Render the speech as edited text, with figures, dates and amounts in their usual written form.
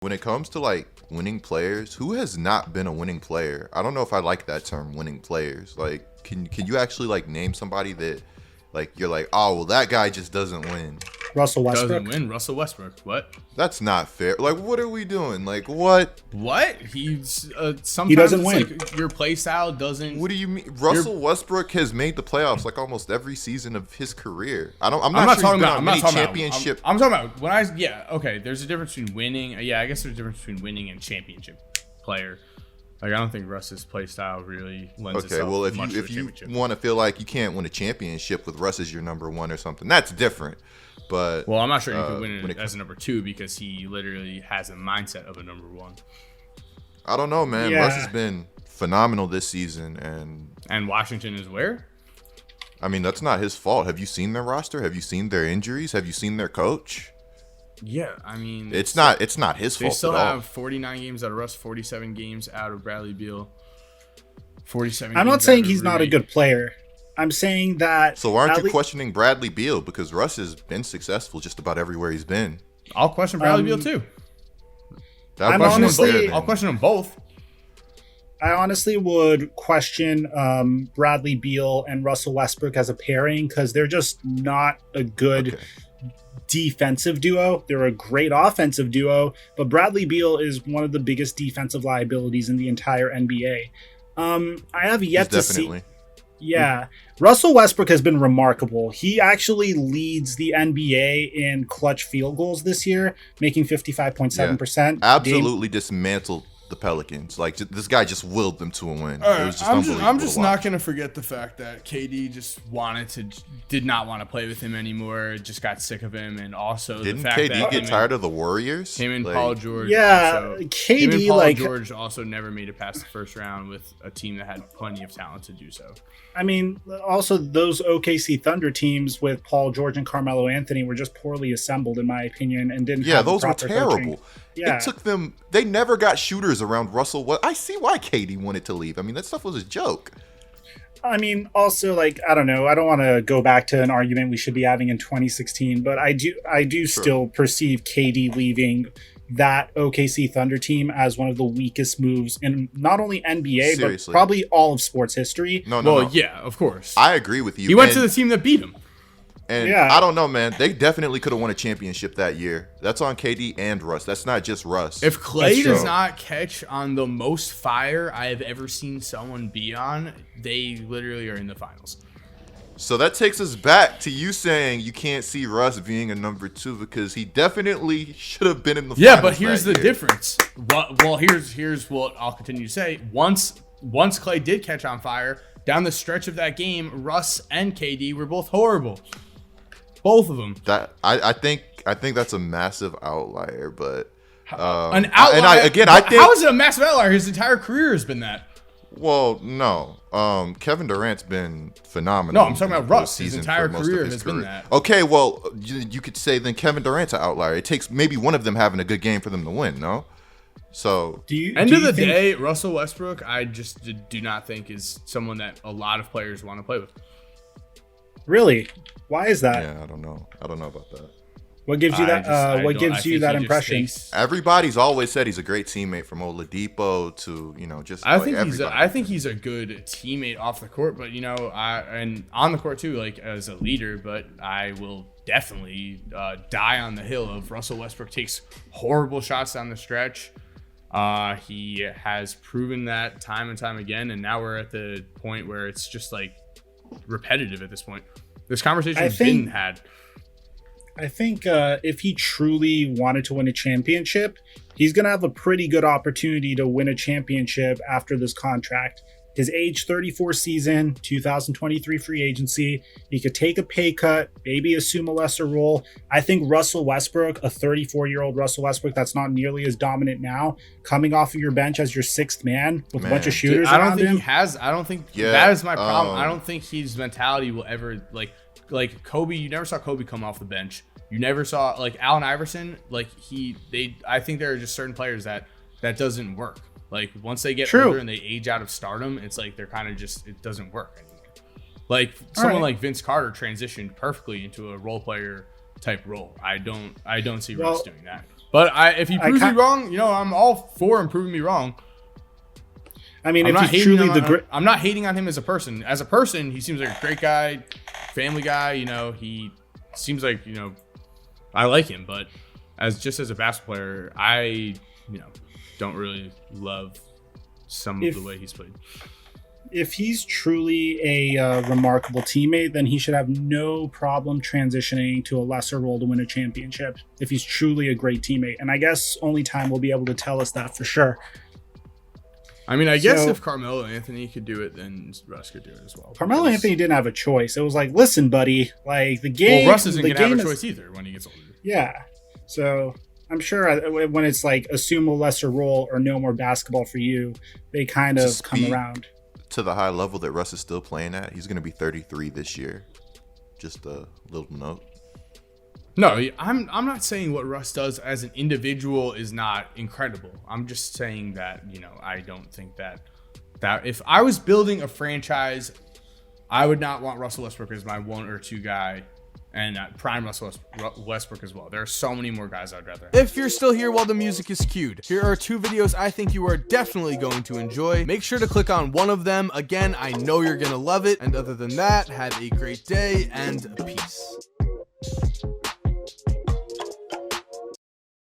When it comes to like winning players, who has not been a winning player? I don't know if I like that term, winning players. Like, can you actually like name somebody that like you're like, oh well, that guy just doesn't win. Russell Westbrook doesn't win. Russell Westbrook. What? That's not fair. Like, what are we doing? Like, what? What? He's sometimes He doesn't it's win. like your play style doesn't. What do you mean? Russell Westbrook has made the playoffs like almost every season of his career. I'm not sure talking he's been about. on I'm many not talking championship. about. I'm talking about when I. Yeah. Okay. There's a difference between winning. Yeah. I guess there's a difference between winning and championship player. Like I don't think Russ's play style really lends Okay, itself well, much to a if you championship. want to feel like you can't win a championship with Russ as your number one or something, that's different. But Well, I'm not sure you could win when it as a number two because he literally has a mindset of a number one. I don't know, man. Yeah. Russ has been phenomenal this season, And Washington is where? I mean that's not his fault. Have you seen their roster? Have you seen their injuries? Have you seen their coach? Yeah, I mean It's not his They fault still at all. have 49 games out of Russ, 47 games out of Bradley Beal. 47. I'm not games saying out of he's not a Rudy. good player. I'm saying that. So why aren't you at le- questioning Bradley Beal? Because Russ has been successful just about everywhere he's been. I'll question Bradley Beal too. That I'm was honestly- unfair then. I'll question them both. I honestly would question Bradley Beal and Russell Westbrook as a pairing because they're just not a good Okay. defensive duo. They're a great offensive duo, but Bradley Beal is one of the biggest defensive liabilities in the entire NBA. I have yet to He's see. definitely. Yeah. Russell Westbrook has been remarkable. He actually leads the NBA in clutch field goals this year, making 55.7%. Absolutely dismantled the Pelicans. Like this guy just willed them to a win. All It right, was just I'm unbelievable just to not watch. gonna forget the fact that KD did not want to play with him anymore. Just got sick of him, and also Didn't the fact KD that get tired of the Warriors? him and Like, Paul George. Yeah, also, him and KD, Paul like, George also never made it past the first round with a team that had plenty of talent to do so. I mean, also those OKC Thunder teams with Paul George and Carmelo Anthony were just poorly assembled, in my opinion, and didn't. Yeah, have the those were proper coaching. terrible. Yeah. It took them. They never got shooters around Russell. I see why KD wanted to leave. I mean, that stuff was a joke. I mean, also, like, I don't know. I don't want to go back to an argument we should be having in 2016, but I do still perceive KD leaving that OKC Thunder team as one of the weakest moves in not only NBA, Seriously. but probably all of sports history. No. Yeah, of course. I agree with you. He went And- to the team that beat him. And Yeah. I don't know, man. They definitely could have won a championship that year. That's on KD and Russ. That's not just Russ. If Clay That's does true. not catch on the most fire I have ever seen someone be on, they literally are in the finals. So that takes us back to you saying you can't see Russ being a number two because he definitely should have been in the Yeah, finals but here's that the year. difference. Well, here's what I'll continue to say. Once Clay did catch on fire, down the stretch of that game, Russ and KD were both horrible. Both of them. That I think that's a massive outlier, but An outlier. And I think How is it a massive outlier? His entire career has been that. well, no. Kevin Durant's been phenomenal. No, I'm talking about in Russ. the His season entire for most of career his has been career. that. Okay, well, you could say then Kevin Durant's an outlier. It takes maybe one of them having a good game for them to win, no? So End do of you the think- day, Russell Westbrook, I just do not think is someone that a lot of players want to play with. Really? Why is that? yeah, I don't know about that. What gives you that? I What don't- gives I you think that he just impression? thinks- Everybody's always said he's a great teammate from Oladipo to just. I like think everybody. he's a good teammate off the court, but and on the court too, like as a leader. But I will definitely die on the hill of Russell Westbrook takes horrible shots down the stretch. He has proven that time and time again, and now we're at the point where it's just like repetitive at this point. This conversation has been had. I think if he truly wanted to win a championship, he's going to have a pretty good opportunity to win a championship after this contract. His age 34 season, 2023 free agency. He could take a pay cut, maybe assume a lesser role. I think Russell Westbrook, a 34-year-old Russell Westbrook that's not nearly as dominant now, coming off of your bench as your sixth man with a bunch of shooters I don't around think him. he has. I don't think Yeah, that is my problem. I don't think his mentality will ever like Kobe. You never saw Kobe come off the bench. You never saw like Allen Iverson. I think there are just certain players that doesn't work. Like once they get True. older and they age out of stardom, it's like they're kind of just it doesn't work anymore. Like someone right. like Vince Carter transitioned perfectly into a role player type role. I don't see Well, Russ doing that. But if he proves me wrong, I'm all for him proving me wrong. I mean, if he's truly I'm not hating on him as a person. As a person, he seems like a great guy, family guy. He seems like I like him. But as a basketball player, I don't really love some of the way he's played. If he's truly a remarkable teammate, then he should have no problem transitioning to a lesser role to win a championship. If he's truly a great teammate, and I guess only time will be able to tell us that for sure. I mean, I guess if Carmelo Anthony could do it, then Russ could do it as well. Carmelo Anthony didn't have a choice. It was like, listen, buddy, like the game. Well, Russ isn't going to have a choice either when he gets older. Yeah. So I'm sure when it's like assume a lesser role or no more basketball for you, they kind of come around. To the high level that Russ is still playing at, he's going to be 33 this year. Just a little note. No, I'm not saying what Russ does as an individual is not incredible. I'm just saying that, I don't think that if I was building a franchise, I would not want Russell Westbrook as my 1 or 2 guy and prime Russell Westbrook as well. There are so many more guys I'd rather have. If you're still here while the music is cued, here are 2 videos I think you are definitely going to enjoy. Make sure to click on one of them. Again, I know you're going to love it. And other than that, have a great day and peace.